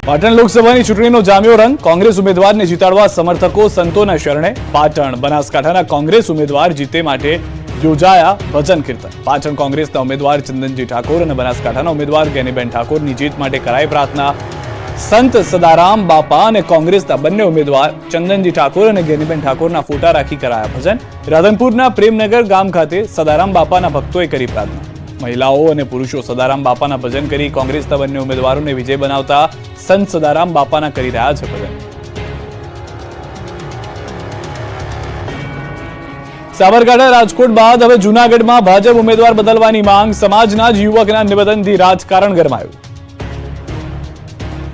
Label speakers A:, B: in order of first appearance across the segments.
A: પાટણ લોકસભાની ચૂંટણીનો જામ્યો રંગ. કોંગ્રેસ ઉમેદવારને જીતાડવા સમર્થકો સંતોના શરણે. પાટણ બનાસકાંઠાના કોંગ્રેસ ઉમેદવાર જીતે માટે યોજાયા ભજન કીર્તન. પાટણ કોંગ્રેસના ઉમેદવાર ચંદનજી ઠાકોર અને બનાસકાંઠાના ઉમેદવાર ગેનીબેન ઠાકોરની જીત માટે કરાઈ પ્રાર્થના. સંત સદારામ બાપા અને કોંગ્રેસના બંને ઉમેદવાર ચંદનજી ઠાકોર અને ગેનીબેન ઠાકોરના ફોટા રાખી કરાયા ભજન. રાધનપુરના પ્રેમનગર ગામ ખાતે સદારામ બાપાના ભક્તોએ કરી પ્રાર્થના. મહિલાઓ અને પુરુષો સદારામ બાપાના ભજન કરી કોંગ્રેસના બંને ઉમેદવારોને વિજય બનાવતા સંત સદારામ બાપાના કરી રહ્યા છે ભજન. સાબરકાંઠા રાજકોટ બાદ હવે જૂનાગઢમાં ભાજપ ઉમેદવાર બદલવાની માંગ. સમાજના જ યુવકના નિવેદનથી રાજકારણ ગરમાયું.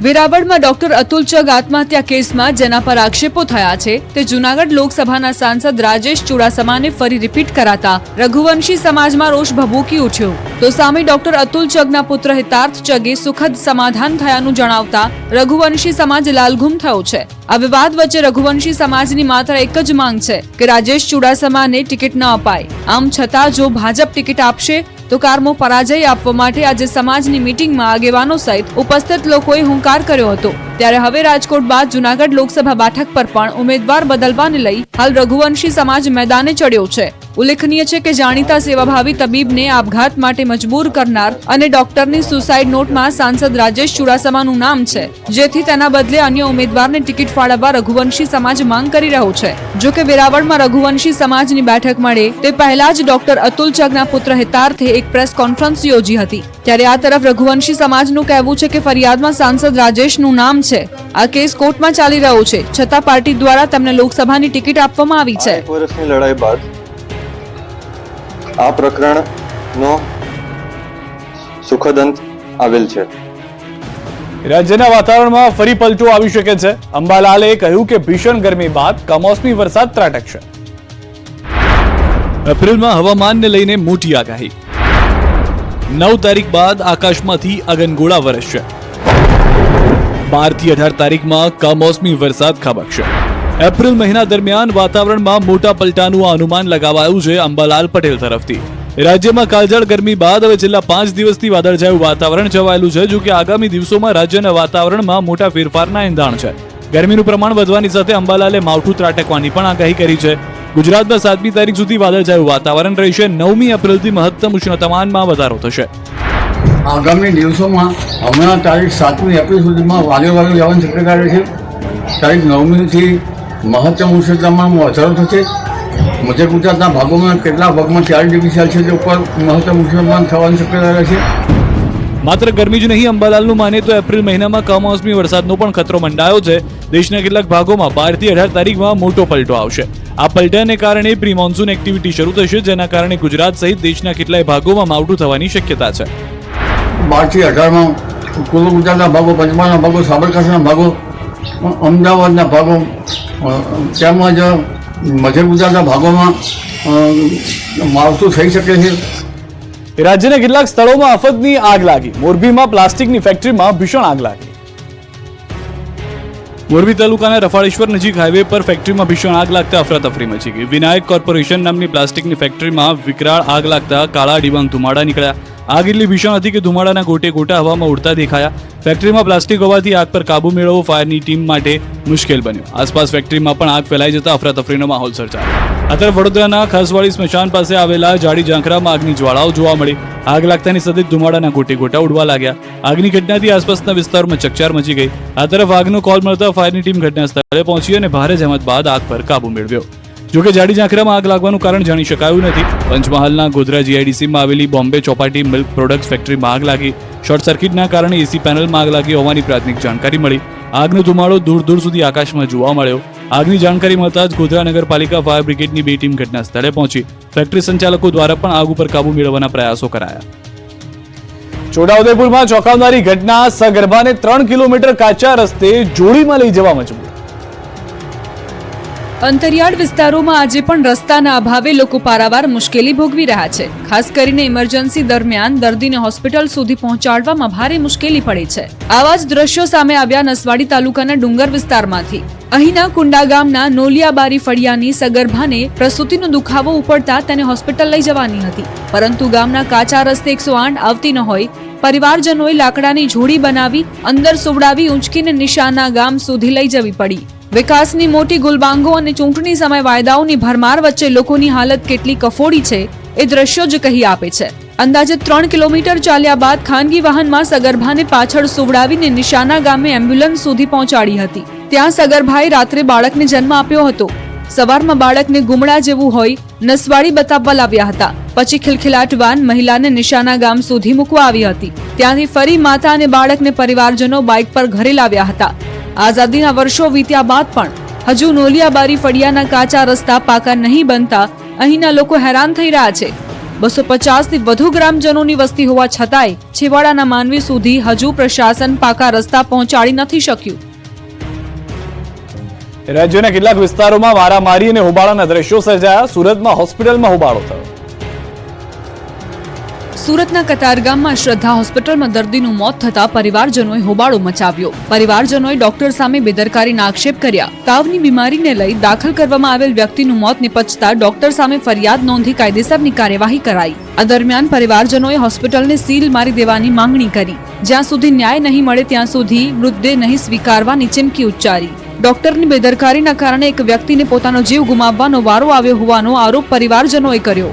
B: વેરાવળમાં ડોક્ટર અતુલ ચગ આત્મહત્યા કેસમાં જેના પર આક્ષેપો થયા છે તે જૂનાગઢ લોકસભાના સાંસદ રાજેશ ચુડાસમાને ફરી રિપીટ કરાતા રઘુવંશી સમાજમાં રોષ ભભૂકી ઉઠ્યો. તો સામે ડોક્ટર અતુલ ચગના પુત્ર હિતાર્થ ચગે સુખદ સમાધાન થયાનું જણાવતા રઘુવંશી સમાજ લાલઘુમ થયો છે. આ વિવાદ વચ્ચે રઘુવંશી સમાજની માત્ર એક જ માંગ છે કે રાજેશ ચુડાસમાને ટિકિટ ન અપાય. આમ છતાં જો ભાજપ ટિકિટ આપશે તો કારમો પરાજય આપવા માટે આજે સમાજની મીટિંગમાં આગેવાનો સહિત ઉપસ્થિત લોકોએ હુંકાર કર્યો હતો. ત્યારે હવે રાજકોટ બાદ જૂનાગઢ લોકસભા બેઠક પર પણ ઉમેદવાર બદલવાને લઈ હાલ રઘુવંશી સમાજ મેદાને ચડ્યો છે. ઉલ્લેખનીય છે કે જાણીતા સેવાભાવી તબીબને આપઘાત માટે મજબૂર કરનાર અને ડોક્ટરની સુસાઇડ નોટમાં સાંસદ રાજેશ ચુડાસમાનું નામ છે, જેથી તેના બદલે અન્ય ઉમેદવારને ટિકિટ ફાળવવા રઘુવંશી સમાજ માંગ કરી રહ્યો છે. જો કે વેરાવળમાં રઘુવંશી સમાજની બેઠક મળે તે પહેલા જ ડોક્ટર અતુલ ચગના પુત્ર હિતાર્થે એક પ્રેસ કોન્ફરન્સ યોજી હતી. ત્યારે આ તરફ રઘુવંશી સમાજનું કહેવું છે કે ફરિયાદમાં સાંસદ રાજેશનું નામ છે. આ કેસ કોર્ટમાં ચાલી રહ્યો છે, છતાં પાર્ટી દ્વારા તેમને લોકસભાની ટિકિટ આપવામાં આવી છે.
C: વર્ષની લડાઈ બાદ આ પ્રકરણનો સુખદ અંત આવેલ છે.
A: રાજ્યના વાતાવરણમાં ફરી પલટો આવી શકે છે. અંબાલાલે કહ્યું કે ભીષણ ગરમી બાદ કમોસમી વરસાદ ત્રાટકશે. એપ્રિલમાં હવામાનને લઈને મોટી આગાહી. 9 તારીખ બાદ આકાશમાંથી અગનગોળા વરસશે. 12 થી 18 તારીખમાં કમોસમી વરસાદ ખાબકશે. એપ્રિલ મહિના દરમિયાન વાતાવરણમાં મોટા પલટાનું અનુમાન લગાવાયું છે અંબાલાલ પટેલ તરફથી. રાજ્યમાં કાળઝાળ ગરમી બાદ હવે છેલ્લા 5 દિવસથી વાદળછાયું વાતાવરણ છવાયેલું છે. જો કે આગામી દિવસોમાં રાજ્યના વાતાવરણમાં મોટા ફેરફારના એંધાણ છે. ગરમીનું પ્રમાણ વધવાની સાથે અંબાલાલે માવઠું ત્રાટકવાની પણ આગાહી કરી છે. ગુજરાતમાં 7મી તારીખ સુધી વાદળછાયું વાતાવરણ રહેશે. 9મી એપ્રિલથી મહત્તમ ઉષ્ણતામાનમાં વધારો થશે.
D: આગામી દિવસોમાં હમણાં તારીખ 7મી એપ્રિલ સુધીમાં વાદળવાળું જવાની શક્યતા રહેશે. તારીખ 9મીથી મહત્તમ ઉષ્ણતામાનમાં વધારો થશે. મધ્ય ગુજરાતના ભાગોમાં કેટલાક ભાગમાં 4 ડિગ્રી સેલ્સિયસ ઉપર મહત્તમ ઉષ્ણતામાન થવાની શક્યતા રહેશે.
A: માત્ર ગરમી જ નહીં, અંબાલાલનું માને તો એપ્રિલ મહિનામાં કમોસમી વરસાદનો પણ ખતરો મંડાયો છે. દેશના કેટલાક ભાગોમાં 12 થી 18 તારીખમાં મોટો પલટો આવશે. આ પલટાને કારણે પ્રી મોન્સૂન એક્ટિવિટી શરૂ થશે, જેના કારણે ગુજરાત સહિત દેશના કેટલાય ભાગોમાં માવઠું થવાની શક્યતા છે.
D: 12 થી 18માં પૂર્વ ગુજરાતના ભાગો, પંચમહાલના ભાગો, સાબરકાંઠાના ભાગો, અમદાવાદના ભાગો તેમજ મધ્ય ગુજરાતના ભાગોમાં માવઠું થઈ શકે છે. રાજ્યના કેટલાક સ્થળોમાં આફતની આગ લાગી. મોરબીમાં પ્લાસ્ટિકની ફેક્ટરીમાં ભીષણ આગ લાગી.
A: મોરબી તાલુકાના રફાળેશ્વર નજીક હાઈવે પર ફેક્ટરીમાં ભીષણ આગ લાગતા અફરાતફરી મચી ગઈ. વિનાયક કોર્પોરેશન નામની પ્લાસ્ટિકની ફેક્ટરીમાં વિકરાળ આગ લાગતા કાળા ડિબાંગ ધુમાડા નીકળ્યા. આગ એટલી ભીષણ હતી કે ધુમાડાના ગોટે ગોટા હવામાં ઉડતા દેખાયા. ફેક્ટરીમાં પ્લાસ્ટિક હોવાથી આગ પર કાબુ મેળવવો ફાયરની ટીમ માટે મુશ્કેલ બન્યો. આસપાસ ફેક્ટરીમાં પણ આગ ફેલાઈ જતા અફરાતફરીનો માહોલ સર્જાયો. આ તરફ વડોદરાના ખાસવાડી સ્મશાન પાસે આવેલા જાડી ઝાંખરામાં આગની જ્વાળાઓ જોવા મળી. આગ લાગતાની સાથે ધુમાડાના ગોટે ગોટા ઉડવા લાગ્યા. આગની ઘટનાથી આસપાસના વિસ્તારોમાં ચકચાર મચી ગઈ. આ તરફ આગનો કોલ મળતા ફાયરની ટીમ ઘટના સ્થળે પહોંચી અને ભારે જહેમત બાદ આગ પર કાબુ મેળવ્યો. જોકે જાડી ઝાંખરામાં આગ લાગવાનું કારણ જાણી શકાયું નથી. પંચમહાલના ગોધરા જીઆઈડીસીમાં આવેલી બોમ્બે ચોપાટી મિલ્ક પ્રોડક્ટ્સ ફેક્ટરીમાં આગ લાગી. શોર્ટ સર્કિટના કારણે એસી પેનલમાં આગ લાગી હોવાની પ્રાથમિક જાણકારી મળી. આગનો ધુમાડો દૂર દૂર સુધી આકાશમાં જોવા મળ્યો. આગની જાણકારી મળતા જ ગોધરા નગરપાલિકા ફાયર બ્રિગેડની 2 ટીમ ઘટના સ્થળે પહોંચી. ફેક્ટરી સંચાલકો દ્વારા પણ આગ ઉપર કાબુ મેળવવાના પ્રયાસો કરાયા. છોટાઉદેપુરમાં ચોંકાવનારી ઘટના. સગર્ભાને 3 કિલોમીટર કાચા રસ્તે જોડીમાં લઈ જવા મજબૂર.
B: અંતરિયાળ વિસ્તારોમાં આજે પણ રસ્તાના અભાવે લોકો પારાવાર મુશ્કેલી ભોગવી રહ્યા છે. ખાસ કરીને ઇમરજન્સી દરમિયાન દર્દીને હોસ્પિટલ સુધી પહોંચાડવામાં ભારે મુશ્કેલી પડે છે. આવા જ દ્રશ્યો સામે આવ્યા નસવાડી તાલુકાના ડુંગર વિસ્તારમાંથી. અહીંના કુંડા ગામના નોલિયાબારી ફળિયાની સગર્ભાને પ્રસૂતિનો દુખાવો ઉપડતા તેને હોસ્પિટલ લઈ જવાની હતી, પરંતુ ગામના કાચા રસ્તે 108 આવતી ન હોય પરિવારજનોએ લાકડાની જોડી બનાવી અંદર સુવડાવી ઊંચકીને નિશાના ગામ સુધી લઈ જવી પડી. વિકાસની મોટી ગુલબાંગો અને ચૂંટણી સમય વાયદાઓની ભરમાર વચ્ચે લોકોની હાલત કેટલી કફોડી છે એ દ્રશ્યો જ કહી આપે છે. અંદાજે 3 કિલોમીટર ચાલ્યા બાદ ખાનગી વાહનમાં સગર્ભાને પાછળ સુવડાવીને નિશાના ગામે એમ્બ્યુલન્સ સુધી પહોંચાડી હતી. ત્યાં સગર્ભાએ રાત્રે બાળકને જન્મ આપ્યો હતો. સવારમાં બાળકને ગુમડા જેવું હોય નસવાડી બતાવવા લાવ્યા હતા. પછી ખિલખિલાટ વાન મહિલાને નિશાના ગામ સુધી મૂકવા આવી હતી. ત્યાંથી ફરી માતા અને બાળકને પરિવારજનો બાઇક પર ઘરે લાવ્યા હતા. આઝાદીના વર્ષો વીત્યા બાદ પણ હજુ નોલિયાબારી ફળિયાના કાચા રસ્તા પાકા નહીં બનતા અહીંના લોકો હેરાન થઈ રહ્યા છે. 250 થી વધુ ગ્રામજનોની વસ્તી હોવા છતાંય છેવાડાના માનવી સુધી હજુ પ્રશાસન પાકા રસ્તા પહોંચાડી નથી શક્યું.
A: રાજ્યના કેટલાક વિસ્તારોમાં મારામારી અને હોબાળાના દ્રશ્યો સર્જાયા. સુરતમાં હોસ્પિટલમાં હોબાળો થયો.
B: સુરતના કતારગામમાં શ્રદ્ધા હોસ્પિટલમાં દર્દીનું મોત થતા પરિવારજનોએ હોબાળો મચાવ્યો. પરિવારજનોએ ડોક્ટર સામે બેદરકારીના આક્ષેપ કર્યા. તાવની બીમારીને લઈ દાખલ કરવામાં આવેલ વ્યક્તિનું મોત નિપજતા ડોક્ટર સામે ફરિયાદ નોંધી કાયદેસરની કાર્યવાહી કરાઈ. આ દરમિયાન પરિવારજનોએ હોસ્પિટલને સીલ મારી દેવાની માંગણી કરી. જ્યાં સુધી ન્યાય નહીં મળે ત્યાં સુધી મૃતદેહ નહીં સ્વીકારવાની ચીમકી ઉચ્ચારી. ડોક્ટરની બેદરકારીના કારણે એક વ્યક્તિને પોતાનો જીવ ગુમાવવાનો વારો આવ્યો હોવાનો આરોપ પરિવારજનોએ કર્યો.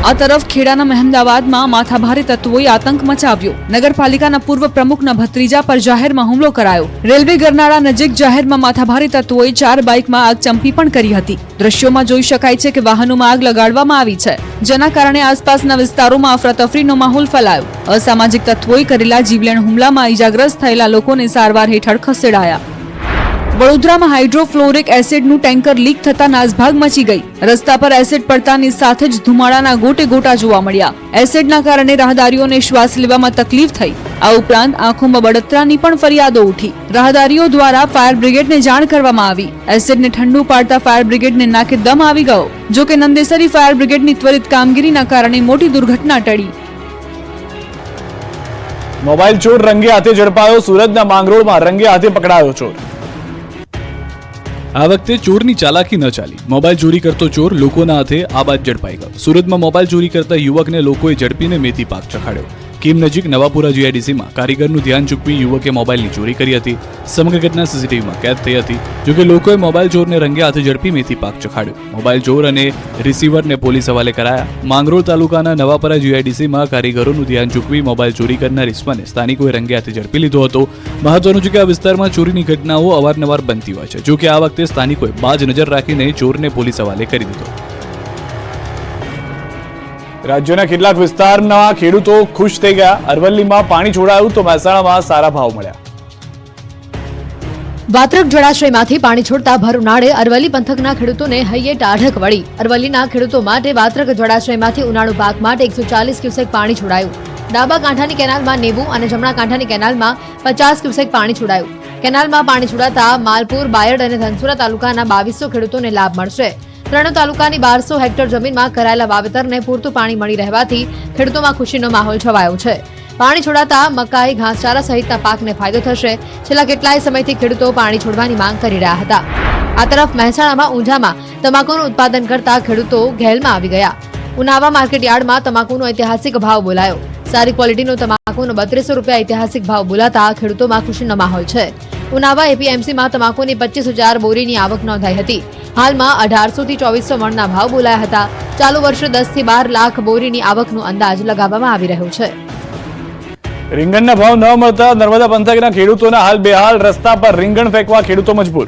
B: આ તરફ ખેડાના મહેમદાવાદમાં માથાભારે તત્વોએ આતંક મચાવ્યો. નગરપાલિકાના પૂર્વ પ્રમુખના ભત્રીજા પર જાહેરમાં હુમલો કરાયો. રેલવે ગરનાળા નજીક જાહેરમાં માથાભારે તત્વોએ 4 બાઇકમાં આગચંપી પણ કરી હતી. દ્રશ્યોમાં જોઈ શકાય છે કે વાહનોમાં આગ લગાડવામાં આવી છે, જેના કારણે આસપાસના વિસ્તારોમાં અફરાતફરીનો માહોલ ફેલાયો. અસામાજિક તત્વોએ કરેલા જીવલેણ હુમલામાં ઈજાગ્રસ્ત થયેલા લોકોને સારવાર હેઠળ ખસેડાયા. વડોદરામાં હાઇડ્રોફ્લોરિક એસિડનું ટેન્કર લીક થતા નાસભાગ મચી ગઈ. રસ્તા પર એસિડ પડતાની સાથે જ ધુમાડાના ગોટે ગોટા જોવા મળ્યા. એસિડના કારણે રાહદારીઓને શ્વાસ લેવામાં તકલીફ થઈ. આ ઉપરાંત આંખોમાં બળતરાની પણ ફરિયાદો ઉઠી. રાહદારીઓ દ્વારા ફાયર બ્રિગેડને જાણ કરવામાં આવી. એસિડને ઠંડુ પાડતા ફાયર બ્રિગેડને નાકે દમ આવી ગયો. જો કે નંદેસરી ફાયર બ્રિગેડની ત્વરિત કામગીરીના કારણે મોટી દુર્ઘટના ટળી.
A: મોબાઈલ ચોર રંગે હાથે ઝડપાયો. સુરતના માંગરોળમાં રંગે હાથે પકડાયો ચોર. આ વખતે ચોરની ચાલાકી ન ચાલી. મોબાઈલ ચોરી કરતો ચોર લોકોના હાથે આ બાદ ઝડપાઈ ગયો. સુરતમાં મોબાઈલ ચોરી કરતા યુવકને લોકોએ ઝડપીને મેથી પાક ચખાડ્યો. કીમ નજીક નવાપુરા જીઆઈડીસીમાં કારીગરનું ધ્યાન ચૂકવી યુવકે મોબાઈલની ચોરી કરી હતી. સમગ્ર ઘટના સીસીટીવીમાં કેદ થઈ હતી. જોકે લોકોએ મોબાઈલ ચોરને રંગે હાથે ઝડપી મેથી પાક ચખાડ્યો. મોબાઈલ ચોર અને રિસીવરને પોલીસ હવાલે કરાયા. માંગરોળ તાલુકાના નવાપરા જીઆઈડીસીમાં કારીગરોનું ધ્યાન ચૂકવી મોબાઈલ ચોરી કરનાર ઇસમાને સ્થાનિકોએ રંગે હાથે ઝડપી લીધો હતો. મહત્વનું છે કે આ વિસ્તારમાં ચોરીની ઘટનાઓ અવારનવાર બનતી હોય છે. જોકે આ વખતે સ્થાનિકોએ બાજ નજર રાખીને ચોરને પોલીસ હવાલે કરી દીધો. રાજ્યના કેટલાક વિસ્તારના ખેડૂતો ખુશ થઈ ગયા. અરવલ્લીમાં પાણી છોડાયું તો મહેસાણામાં સારા ભાવ મળ્યા.
E: વાત્રક જળાશયમાંથી પાણી છોડતા ભર ઉનાળે અરવલ્લી પંથકના ખેડૂતોને હૈયે ટાઢક વળી. અરવલ્લીના ખેડૂતો માટે વાત્રક જળાશયમાંથી ઉનાળુ પાક માટે 140 ક્યુસેક પાણી છોડાયું. ડાબા કાંઠાની કેનાલમાં 90 અને જમણા કાંઠાની કેનાલમાં 50 ક્યુસેક પાણી છોડાયું. કેનાલમાં પાણી છોડાતા માલપુર, બાયડ અને ધનસુરા તાલુકાના 2200 ખેડૂતોને લાભ મળશે. ત્રણેય તાલુકાની 1200 હેક્ટર જમીનમાં કરાયેલા વાવેતરને પૂરતું પાણી મળી રહેવાથી ખેડૂતોમાં ખુશીનો માહોલ છવાયો છે. પાણી છોડાતા મકાઈ, ઘાસચારા સહિતના પાકને ફાયદો થશે. છેલ્લા કેટલાય સમયથી ખેડૂતો પાણી છોડવાની માંગ કરી રહ્યા હતા. આ તરફ મહેસાણામાં ઊંઝામાં તમાકુનું ઉત્પાદન કરતા ખેડૂતો ઘેલમાં આવી ગયા. ઉનાવા માર્કેટ યાર્ડમાં તમાકુનો ઐતિહાસિક ભાવ બોલાયો. સારી ક્વોલિટીનો તમાકુનો 3200 રૂપિયા ઐતિહાસિક ભાવ બોલાતા ખેડૂતોમાં ખુશીનો માહોલ છે. ઉનાવા એપીએમસીમાં તમાકુની 25,000 બોરીની આવક નોંધાઈ હતી. હાલમાં 1800 થી 2400 મણના ભાવ બોલાયા હતા. ચાલુ વર્ષે 10 થી 12 લાખ બોરીની આવકનો અંદાજ લગાવવામાં આવી રહ્યો છે.
A: રીંગણના ભાવ ન મળતા નર્મદા પંથકના ખેડૂતોના હાલ બેહાલ. રસ્તા પર રીંગણ ફેંકવા ખેડૂતો મજબૂર.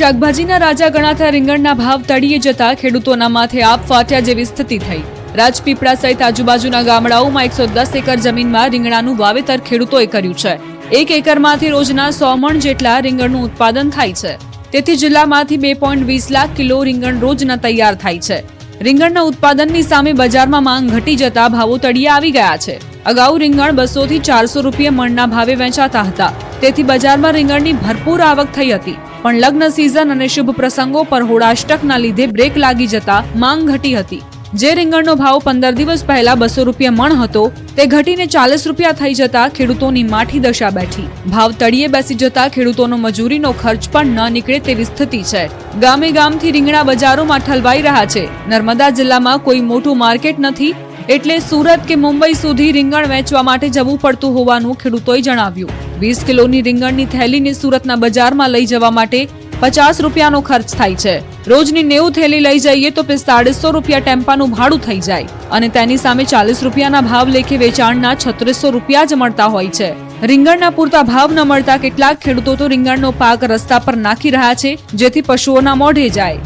B: શાકભાજીના રાજા ગણાતા રીંગણના ભાવ તળિયે જતા ખેડૂતોના માથે આપ ફાટ્યા જેવી સ્થિતિ થઈ. રાજપીપળા સહિત આજુબાજુના ગામડાઓમાં 110 એકર જમીનમાં રીંગણાનું વાવેતર ખેડૂતોએ કર્યું છે. 1 એકરમાંથી રોજના 100 મણ જેટલા રીંગણનું ઉત્પાદન થાય છે. તેથી જિલ્લામાંથી 2.20 લાખ કિલો રીંગણ રોજના તૈયાર થાય છે. રીંગણના ઉત્પાદનની સામે બજારમાં માંગ ઘટી જતા ભાવો તળિયે આવી ગયા છે. અગાઉ રીંગણ 200 થી 400 રૂપિયા મણના ભાવે વેચાતા હતા. તેથી બજારમાં રીંગણની ભરપૂર આવક થઈ હતી. પણ લગ્ન સિઝન અને શુભ પ્રસંગો પર હોળાષ્ટકના લીધે બ્રેક લાગી જતા માંગ ઘટી હતી. જે રીંગણનો ભાવ 15 દિવસ પહેલા 200 રૂપિયા મણ હતો તે ઘટીને 40 રૂપિયા થઈ જતા ખેડૂતોની માઠી દશા બેઠી. ભાવ તળિયે બેસી જતા ખેડૂતોનો મજૂરીનો ખર્ચ પણ ન નીકળે તેવી સ્થિતિ છે. ગામે ગામથી રીંગણા બજારોમાં ઠલવાઈ રહ્યા છે. નર્મદા જિલ્લામાં કોઈ મોટું માર્કેટ નથી એટલે સુરત કે મુંબઈ સુધી રીંગણ વેચવા માટે જવું પડતું હોવાનું ખેડૂતોએ જણાવ્યું. 20 કિલોની રીંગણની થેલીને સુરતના બજારમાં લઈ જવા માટે 50 રૂપિયાનો ખર્ચ થાય છે. રોજની 90 થેલી લઈ જઈએ તો 4500 રૂપિયા ટેમ્પાનું ભાડું થઈ જાય અને તેની સામે 40 રૂપિયાના ભાવ લેખે વેચાણના 3600 રૂપિયા જ મળતા હોય છે. રીંગણના પૂરતા ભાવ ન મળતા કેટલાક ખેડૂતો તો રીંગણનો પાક રસ્તા પર નાખી રહ્યા છે, જેથી પશુઓના મોઢે જાય.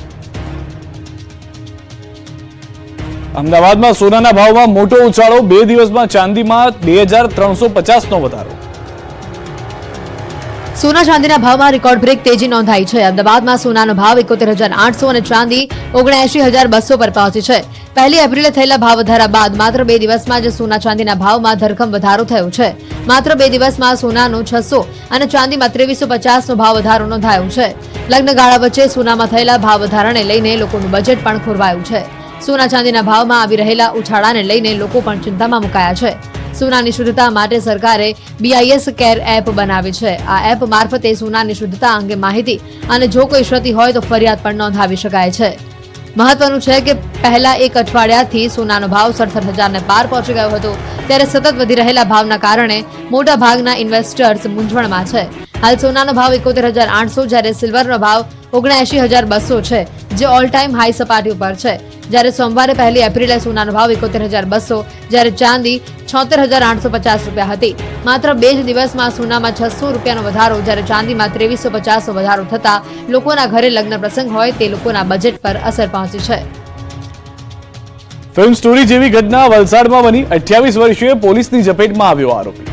A: અમદાવાદમાં સોનાના ભાવમાં મોટો ઉછાળો, 2 દિવસમાં ચાંદીમાં 2350નો વધારો.
E: સોના ચાંદીના ભાવમાં રેકોર્ડ બ્રેક તેજી નોંધાઈ છે. અમદાવાદમાં સોનાનો ભાવ 71,800 અને ચાંદી 79,200 પર પહોંચી છે. 1 એપ્રિલે થયેલા ભાવ વધારા બાદ માત્ર 2 દિવસમાં જ સોના ચાંદીના ભાવમાં ધરખમ વધારો થયો છે. માત્ર 2 દિવસમાં સોનાનું 600 અને ચાંદીમાં 2350નો ભાવ વધારો નોંધાયો છે. લગ્નગાળા વચ્ચે સોનામાં થયેલા ભાવ વધારાને લઈને લોકોનું બજેટ પણ ખોરવાયું છે. સોના ચાંદીના ભાવમાં આવી રહેલા ઉછાળાને લઈને લોકો પણ ચિંતામાં મુકાયા છે. સોનાની શુદ્ધતા માટે સરકારે BIS કેર એપ બનાવી છે. આ એપ મારફતે સોનાની શુદ્ધતા અંગે માહિતી અને જો કોઈ ક્ષતિ હોય તો ફરિયાદ પણ નોંધાવી શકાય છે. મહત્વનું છે કે પહેલા એક અઠવાડિયાથી સોનાનો ભાવ 67,000ને પાર પહોંચી ગયો હતો, ત્યારે સતત વધી રહેલા ભાવના કારણે મોટા ભાગના ઇન્વેસ્ટર્સ મૂંઝવણમાં છે. હાલ સોનાનો ભાવ 71,800 જ્યારે સિલ્વરનો ભાવ 79,200 છે, જે ઓલ ટાઈમ હાઈ સપાટી ઉપર છે. જ્યારે સોમવારે 1 એપ્રિલે સોનાનો ભાવ 71,200 જ્યારે ચાંદી 76,850 રૂપિયા હતી. માત્ર 2 જ દિવસમાં સોનામાં 600 રૂપિયાનો વધારો જ્યારે ચાંદીમાં 2350નો વધારો થતા લોકોના ઘરે લગ્ન પ્રસંગ હોય તે લોકોના બજેટ પર અસર પહોંચી છે.
A: ફિલ્મ સ્ટોરી જેવી ઘટના વલસાડમાં બની. 28 વર્ષીય પોલીસની ઝપેટમાં આવ્યો આરોપી.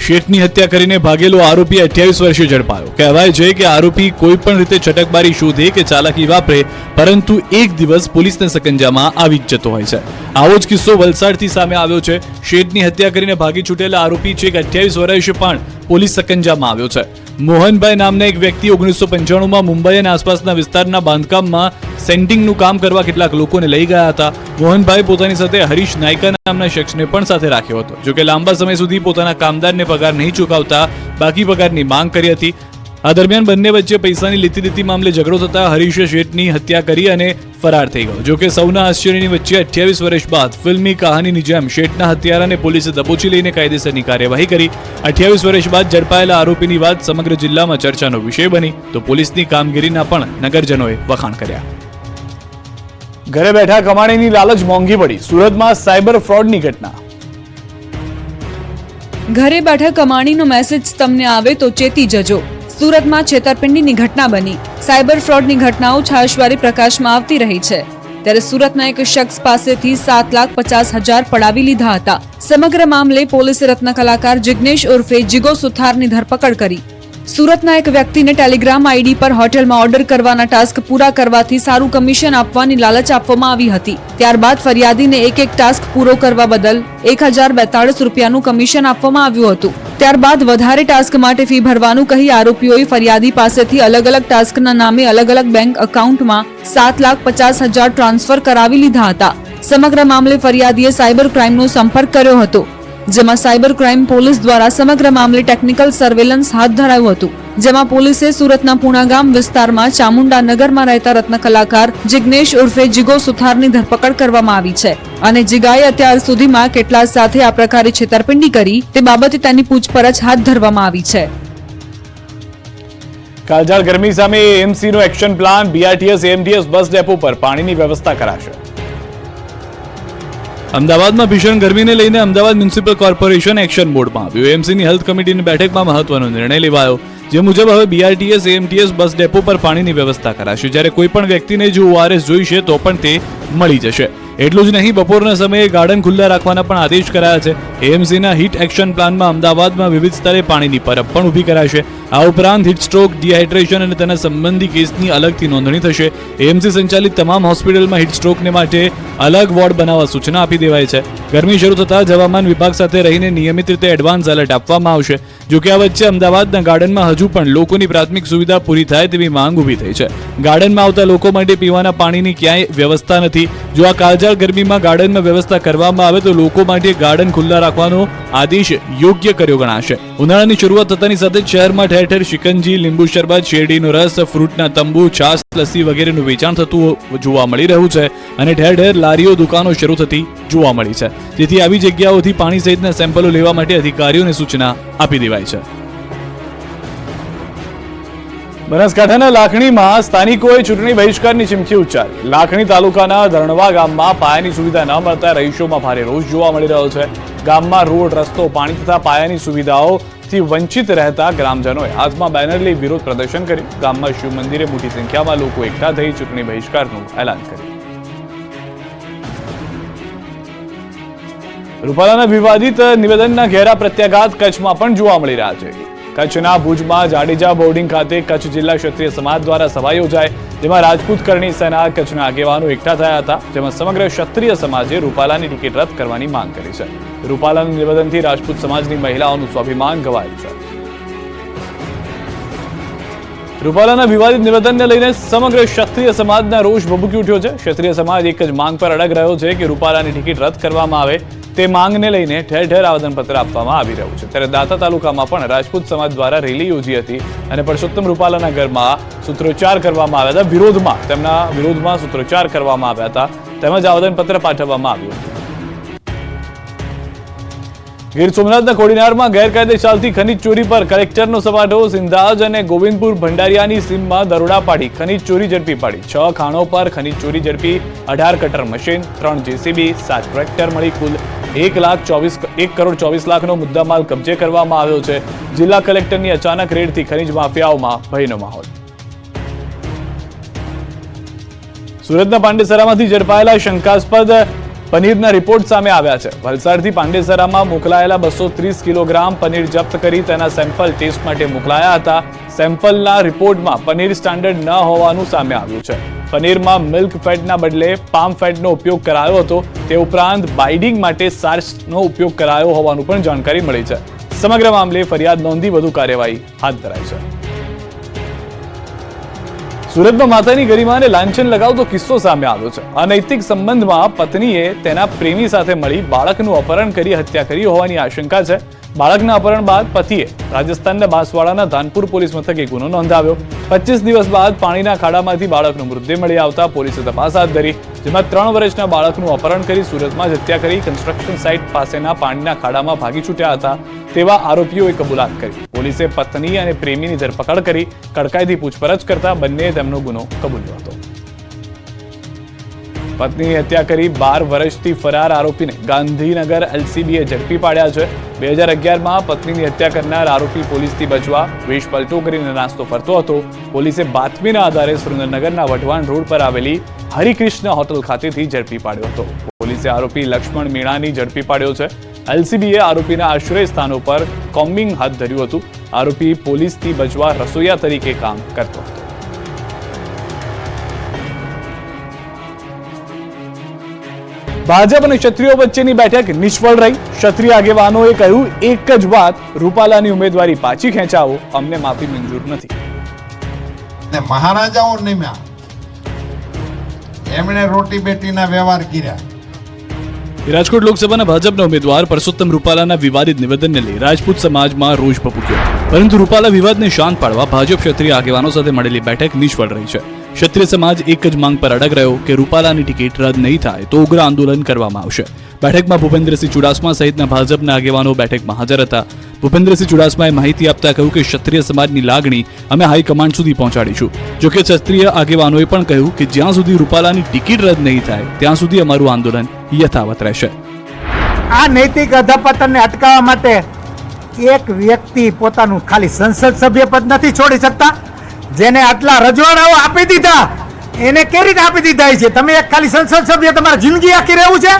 A: શેઠની હત્યા કરીને ભાગેલો આરોપી 28 વર્ષીય ઝડપાયો. કહેવાય છે કે આરોપી કોઈ પણ રીતે છટકબારી શોધે કે ચાલાકી વાપરે, પરંતુ એક દિવસ પોલીસના સકંજામાં આવી જ જતો હોય છે. આવો જ કિસ્સો વલસાડથી સામે આવ્યો છે. શેઠની હત્યા કરીને ભાગી છૂટેલા આરોપી છેક 28 વર્ષે પણ પોલીસ સકંજામાં આવ્યો છે. મોહનભાઈ નામના એક વ્યક્તિ 1995માં મુંબઈ અને આસપાસના વિસ્તારના બાંધકામમાં સેન્ટિંગનું કામ કરવા કેટલાક લોકોને લઈ ગયા હતા. મોહનભાઈ પોતાની સાથે હરીશ નાયકા નામના શખ્સને પણ સાથે રાખ્યો હતો. જોકે લાંબા સમય સુધી પોતાના કામદારને પગાર નહીં ચૂકવતા બાકી પગારની માંગ કરી હતી. આ દરમિયાન બંને વચ્ચે પૈસાની લીતી મામલે ઝઘડો થતા હરીશે શેઠની હત્યા કરી અને ફરાર થઈ ગયો. જોકે સૌના આશ્ચર્યની વચ્ચે 28 વર્ષ બાદ ફિલ્મની કહાનીની જેમ શેઠના હત્યારાને પોલીસે દબોચી લઈને કાયદેસરની કાર્યવાહી કરી. 28 વર્ષ બાદ ઝડપાયેલા આરોપીની વાત સમગ્ર જિલ્લામાં ચર્ચાનો વિષય બની તો પોલીસની કામગીરીના પણ નગરજનોએ વખાણ કર્યા. ઘરે બેઠા કમાણીની લાલચ મોંઘી પડી. સુરતમાં સાયબર ફ્રોડની ઘટના.
B: ઘરે બેઠા કમાણીનો મેસેજ તમને આવે તો ચેતી જજો. સુરતમાં છેતરપિંડીની ઘટના બની. સાયબર ફ્રોડની ઘટનાઓ છાશવારે પ્રકાશમાં આવતી રહી છે. ત્યારે સુરતના એક શખ્સ પાસેથી 7,50,000 પડાવી લીધા હતા. સમગ્ર મામલે પોલીસે રત્ન કલાકાર જિગ્નેશ ઉર્ફે જીગો સુથારની ધરપકડ કરી. સુરતના એક વ્યક્તિને ટેલિગ્રામ આઈડી પર હોટેલમાં ઓર્ડર કરવાના ટાસ્ક પૂરા કરવાથી સારું કમિશન આપવાની લાલચ આપવામાં આવી હતી. ત્યારબાદ ફરિયાદીને એક ટાસ્ક પૂરો કરવા બદલ 1,042 રૂપિયાનું કમિશન આપવામાં આવ્યું હતું. ત્યારબાદ વધારે ટાસ્ક માટે ફી ભરવાનું કહી આરોપીઓએ ફરિયાદી પાસેથી અલગ અલગ ટાસ્કના નામે અલગ અલગ બેંક એકાઉન્ટમાં 7,50,000 ટ્રાન્સફર કરાવી લીધા હતા. સમગ્ર મામલે ફરિયાદીએ સાયબર ક્રાઇમનો સંપર્ક કર્યો હતો, જેમાં સાયબર ક્રાઇમ પોલીસ દ્વારા સમગ્ર મામલે ટેકનિકલ સર્વેલન્સ હાથ ધરાયું હતું. જેમાં પોલીસે સુરતના પુણાગામ વિસ્તારમાં ચામુંડા નગરમાં રહેતા રત્ન કલાકાર જિગ્નેશ ઉર્ફે જીગો સુથારની ધરપકડ કરવામાં આવી છે અને જીગાએ અત્યાર સુધીમાં કેટલા સાથે આ પ્રકારે છેતરપિંડી કરી તે બાબતે તેની પૂછપરછ હાથ ધરવામાં આવી છે.
A: કાળઝાળ ગરમી સામે એએમસીનો action plan. BRTS AMTS bus depot પર પાણીની વ્યવસ્થા કરાશે. અમદાવાદમાં ભીષણ ગરમીને લઈને અમદાવાદ મ્યુનિસિપલ કોર્પોરેશન એક્શન મોડમાં આવ્યું. એએમસીની હેલ્થ કમિટીની બેઠકમાં મહત્વનો નિર્ણય લેવાયો, જે મુજબ હવે BRTS AMTS બસ ડેપો પર પાણીની વ્યવસ્થા કરાશે. જ્યારે કોઈ પણ વ્યક્તિને જો ORS જોઈશે તો પણ તે મળી જશે. એટલું જ નહીં, બપોરના સમયે ગાર્ડન ખુલ્લા રાખવાના પણ આદેશ કરાયા છે. એએમસીના હિટ એક્શન પ્લાનમાં અમદાવાદમાં વિવિધ સ્તરે પાણીની પરબ પણ ઊભી કરાશે. આ ઉપરાંત હીટ સ્ટ્રોક, ડિહાઇડ્રેશન અને તેના સંબંધી કેસની અલગથી નોંધણી થશે. એએમસી સંચાલિત તમામ હોસ્પિટલમાં હીટ સ્ટ્રોકને માટે અલગ વોર્ડ બનાવવા સૂચના આપી દેવાઈ છે. ગરમી શરૂ થતાં જ હવામાન વિભાગ સાથે રહીને નિયમિત રીતે એડવાન્સ એલર્ટ આપવામાં આવશે. જોકે આ વચ્ચે અમદાવાદના ગાર્ડનમાં હજુ પણ લોકોની પ્રાથમિક સુવિધા પૂરી થાય તેવી માંગ ઊભી થઈ છે. ગાર્ડનમાં આવતા લોકો માટે પીવાના પાણીની ક્યાંય વ્યવસ્થા નથી. જો આ કાળઝાળ ગરમીમાં ગાર્ડનમાં વ્યવસ્થા કરવામાં આવે તો લોકો માટે ગાર્ડન ખુલ્લા રાખવાનો આદેશ યોગ્ય કર્યો ગણાશે. ઉનાળાની શરૂઆત થતાની સાથે જ શહેરમાં ઠેર ઠેર શિકંજી, લીંબુ શરબત, શેરડીનો રસ, ફ્રૂટના તંબુ, છાશ, લસ્સી વગેરેનું વેચાણ થતું જોવા મળી રહ્યું છે અને ઠેર ઠેર લારીઓ દુકાનો શરૂ થતી જોવા મળી છે, જેથી આવી જગ્યાઓથી પાણી સહિતના સેમ્પલો લેવા માટે અધિકારીઓને સૂચના આપી દેવાઈ છે. બનાસકાંઠાના લાખણીમાં સ્થાનિકોએ ચૂંટણી બહિષ્કારની ચીમકી ઉચ્ચારી. લાખણી તાલુકાના ધરણવા ગામમાં પાયાની સુવિધા ન મળતા રહીશોમાં ભારે રોષ જોવા મળી રહ્યો છે. ગામમાં રોડ, રસ્તો, પાણી તથા પાયાની સુવિધાઓથી વંચિત રહેતા ગ્રામજનોએ હાથમાં બેનર લઈ વિરોધ પ્રદર્શન કર્યું. ગામમાં શિવ મંદિરે મોટી સંખ્યામાં લોકો એકઠા થઈ ચૂંટણી બહિષ્કારનું એલાન કર્યું. રૂપાલાના વિવાદિત નિવેદનના ઘેરા પ્રત્યાઘાત કચ્છમાં પણ જોવા મળી રહ્યા છે. કચ્છના ભુજમાં જાડેજા બોર્ડિંગ ખાતે કચ્છ જિલ્લા ક્ષત્રિય સમાજ દ્વારા સભા યોજાઈ, જેમાં રાજપૂત કરણી સેના કચ્છના આગેવાનો એકઠા થયા હતા, જેમાં સમગ્ર ક્ષત્રિય સમાજે રૂપાલાની ટિકિટ રદ કરવાની માંગ કરી છે. રૂપાલાના નિવેદનથી રાજપૂત સમાજની મહિલાઓનું સ્વાભિમાન ઘવાયું છે. રૂપાલાના વિવાદિત નિવેદનને લઈને સમગ્ર ક્ષત્રિય સમાજના રોષ ભભૂકી ઉઠ્યો છે. ક્ષત્રિય સમાજ એક જ માંગ પર અડગ રહ્યો છે કે રૂપાલાની ટિકિટ રદ કરવામાં આવે. તે માંગને લઈને ઠેર ઠેર આવેદનપત્ર આપવામાં આવી રહ્યું છે. ત્યારે દાંતા તાલુકામાં પણ રાજપૂત સમાજ દ્વારા રેલી યોજી હતી અને પરસોત્તમ રૂપાલાના ઘરમાં સૂત્રોચ્ચાર કરવામાં આવ્યા હતા. તેમના વિરોધમાં સૂત્રોચ્ચાર કરવામાં આવ્યા હતા, તેમજ આવેદનપત્ર પાઠવવામાં આવ્યું હતું. ગીર સોમનાથના કોડીનારમાં ગેરકાયદે ચાલતી ખનીજ ચોરી પર કલેક્ટરનો સપાટો. સિંધાજ અને ગોવિંદપુર ભંડારિયાની સીમમાં દરોડા પાડી ખનીજ ચોરી ઝડપી પાડી. 6 ખાણો પર ખનીજ ચોરી ઝડપી. 18 કટર મશીન, 3 જેસીબી, 7 ટ્રેક્ટર મળી કુલ 1,24 લાખનો મુદ્દામાલ કબજે કરવામાં આવ્યો છે. જિલ્લા કલેક્ટરની અચાનક રેડથી ખનીજ માફિયાઓમાં ભયનો માહોલ. સુરતના પાંડેસરામાંથી ઝડપાયેલા શંકાસ્પદ પનીરના રિપોર્ટ સામે આવ્યા છે. વલસાડથી પાંડેસરામાં મોકલાયેલા 230 કિલોગ્રામ પનીર જપ્ત કરી તેના સેમ્પલ ટેસ્ટ માટે મોકલાયા હતા. સેમ્પલના રિપોર્ટમાં પનીર સ્ટાન્ડર્ડ ન હોવાનું સામે આવ્યું છે. પનીરમાં મિલ્ક ફેટના બદલે પામ ફેટનો ઉપયોગ કરાયો હતો. તે ઉપરાંત બાઇડિંગ માટે સાર્સનો ઉપયોગ કરાયો હોવાનું પણ જાણકારી મળી છે. સમગ્ર મામલે ફરિયાદ નોંધી વધુ કાર્યવાહી હાથ ધરાઈ છે. સુરતમાં માતાની ગરિમાને લાંછન લગાવતો કિસ્સો સામે આવ્યો છે. અનૈતિક સંબંધમાં પત્નીએ તેના પ્રેમી સાથે મળી બાળકનું અપહરણ કરી હત્યા કરી હોવાની આશંકા છે. બાળકના અપહરણ બાદ પતિએ રાજસ્થાનના બાંસવાડાના ધાનપુર પોલીસ મથકે ગુનો નોંધાવ્યો. 25 દિવસ બાદ પાણીના ખાડામાંથી બાળકનો મૃતદેહ મળી આવતા પોલીસે તપાસ હાથ ધરી, જેમાં 3 વર્ષના બાળકનું અપહરણ કરી સુરતમાં જ હત્યા કરી કન્સ્ટ્રક્શન સાઇટ પાસેના પાણીના ખાડામાં ભાગી છૂટ્યા હતા તેવા આરોપીઓએ કબૂલાત કરી. પોલીસે પત્ની અને પ્રેમીની ધરપકડ કરી કડકાઈથી પૂછપરછ કરતા બંનેએ તેમનો ગુનો કબૂલ્યો હતો. પત્નીની હત્યા કરી 12 વર્ષથી ફરાર આરોપીને ગાંધીનગર એલસીબીએ ઝડપી પાડ્યા છે. 2011માં પત્નીની હત્યા કરનાર આરોપી પોલીસથી બચવા વેશ પલટો કરીને નાસ્તો ફરતો હતો. પોલીસે બાતમીના આધારે સુરેન્દ્રનગરના વઢવાણ રોડ પર આવેલી હરિકૃષ્ણ હોટલ ખાતેથી ઝડપી પાડ્યો હતો. પોલીસે આરોપી લક્ષ્મણ મીણાની ઝડપી પાડ્યો છે. એલસીબીએ આરોપીના આશ્રય સ્થાનો પર કોમ્બિંગ હાથ ધર્યું હતું. આરોપી પોલીસથી બચવા રસોઈયા તરીકે કામ કરતો હતો. ભાજપ અને ક્ષત્રિયો વચ્ચેની બેઠક નિષ્ફળ રહી. ક્ષત્રિય આગેવાનોએ કહ્યું એક જ વાત, રૂપાલાની ઉમેદવારી પાછી ખેંચાવો, અમને માફી મંજૂર નથી.
F: મહારાજાઓ નિમ્યા, એમણે રોટી બેટીના વ્યવહાર કર્યા.
A: રાજકોટ લોકસભાના ભાજપના ઉમેદવાર પરસોત્તમ રૂપાલાના વિવાદિત નિવેદનને લઈ રાજપૂત સમાજમાં રોષ ભભૂક્યો. પરંતુ રૂપાલા વિવાદને શાંત પાડવા ભાજપ ક્ષત્રિય આગેવાનો સાથે મળેલી બેઠક નિષ્ફળ રહી છે. ક્ષત્રિય સમાજ એક જ માંગ પર અડગ રહ્યો કે રૂપાલાની ટિકિટ રદ નહીં થાય તો ઉગ્ર આંદોલન કરવામાં આવશે. બેઠકમાં ભૂપેન્દ્રસિંહ ચુડાસમા સહિતના ભાજપના આગેવાનો બેઠકમાં હાજર હતા. ભૂપેન્દ્રસિંહ ચુડાસમાએ માહિતી આપતા કહ્યું કે ક્ષત્રિય સમાજની લાગણી અમે હાઈકમાન્ડ સુધી પહોંચાડીશું. જોકે ક્ષત્રિય આગેવાનોએ પણ કહ્યું કે જ્યાં સુધી રૂપાલાની ટિકિટ રદ નહીં થાય ત્યાં સુધી અમારું આંદોલન યથાવત રહેશે.
G: આ નૈતિક અધપતનને અટકાવવા માટે એક વ્યક્તિ પોતાનું ખાલી સંસદ સભ્ય પદ નથી છોડી શકતા. જેને આટલા રજવાડાઓ આપી દીધા એને કેવી રીતે આપી દીધા છે? તમે એક ખાલી સંસદ સભ્ય તમારી જિંદગી આખી રહેવું છે?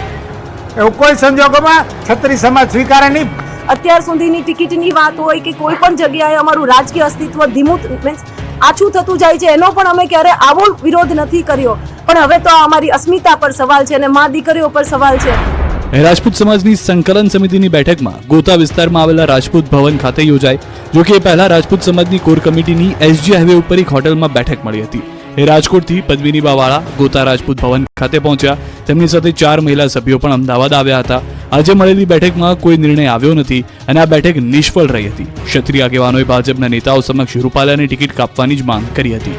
G: એવું કોઈ સંજોગોમાં ક્ષત્રિય સમાજ સ્વીકારે નહીં.
H: અત્યાર સુધીની ટિકિટની વાત હોય કે કોઈ પણ જગ્યાએ અમારું રાજકીય અસ્તિત્વ ધીમું મીન્સ આછું થતું જાય છે, એનો પણ અમે ક્યારે આવો વિરોધ નથી કર્યો. પણ હવે તો અમારી અસ્મિતા પર સવાલ છે અને મા દીકરીઓ પર સવાલ છે.
A: રાજપૂત સમાજની સંકલન સમિતિની બેઠકમાં ગોતા વિસ્તારમાં આવેલા રાજપૂત ભવન ખાતે યોજાઈ. જો કે પહેલા રાજપૂત સમાજની કોર કમિટીની એસજી હાઈવે ઉપર એક હોટલમાં બેઠક મળી હતી. એ રાજકોટથી પદ્મિનીબાવાળા ગોતા રાજપૂત ભવન ખાતે પહોંચ્યા. તેમની સાથે 4 મહિલા સભ્યો પણ અમદાવાદ આવ્યા હતા. આજે મળેલી બેઠકમાં કોઈ નિર્ણય આવ્યો નથી અને આ બેઠક નિષ્ફળ રહી હતી. ક્ષત્રિય આગેવાનોએ ભાજપના નેતાઓ સમક્ષ રૂપાલાની ટિકિટ કાપવાની જ માંગ કરી હતી.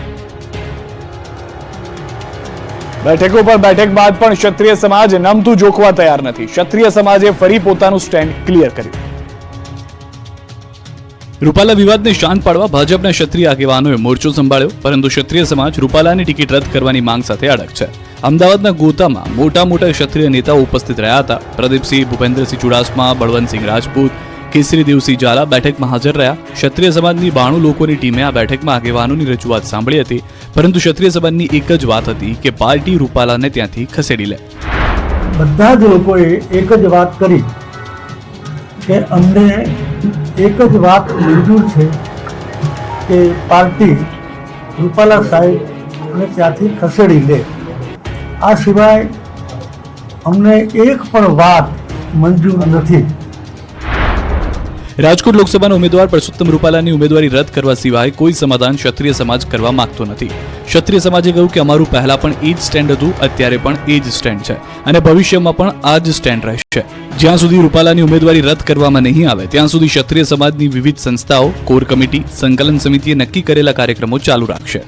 A: બેઠકો પર બેઠક બાદ પણ ક્ષત્રિય સમાજ નમતું જોખવા તૈયાર નથી. ક્ષત્રિય સમાજે ફરી પોતાનું સ્ટેન્ડ ક્લિયર કર્યું. રૂપાલા વિવાદને શાંત પાડવા ભાજપના ક્ષત્રિય આગેવાનોએ મોરચો સંભાળ્યો, પરંતુ ક્ષત્રિય સમાજ રૂપાલાની ટિકિટ રદ કરવાની માંગ સાથે અડગ છે. અમદાવાદના ગોતામાં મોટા ક્ષત્રિય નેતાઓ ઉપસ્થિત રહ્યા હતા. પ્રદીપસિંહ, ભૂપેન્દ્રસિંહ ચુડાસમા, બળવંતસિંહ રાજપૂત, કેસરી દેવસિંહ ઝાલા બેઠકમાં હાજર રહ્યા. ક્ષત્રિય સમાજની 92 લોકોની ટીમે આ બેઠકમાં આગેવાનોની રજૂઆત સાંભળી હતી, પરંતુ ક્ષત્રિય સમાજની એક જ વાત હતી કે પાર્ટી રૂપાલાને ત્યાંથી ખસેડી લે.
G: બધા જ લોકોએ એક જ વાત કરી કે અમને એક જ વાત મંજૂર છે કે પાર્ટી રૂપાલા સાહેબને ત્યાંથી ખસેડી લે. આ સિવાય અમને એક પણ વાત મંજૂર નથી.
A: રાજકોટ લોકસભાના ઉમેદવાર પરસોત્તમ રૂપાલાની ઉમેદવારી રદ કરવા સિવાય કોઈ સમાધાન ક્ષત્રિય સમાજ કરવા માંગતો નથી. ક્ષત્રિય સમાજે કહ્યું કે અમારું પહેલા પણ એ જ સ્ટેન્ડ હતું, અત્યારે પણ એ જ સ્ટેન્ડ છે અને ભવિષ્યમાં પણ આ જ સ્ટેન્ડ રહેશે. જ્યાં સુધી રૂપાલાની ઉમેદવારી રદ કરવામાં નહીં આવે ત્યાં સુધી ક્ષત્રિય સમાજની વિવિધ સંસ્થાઓ, કોર કમિટી, સંકલન સમિતિએ નક્કી કરેલા કાર્યક્રમો ચાલુ રાખશે.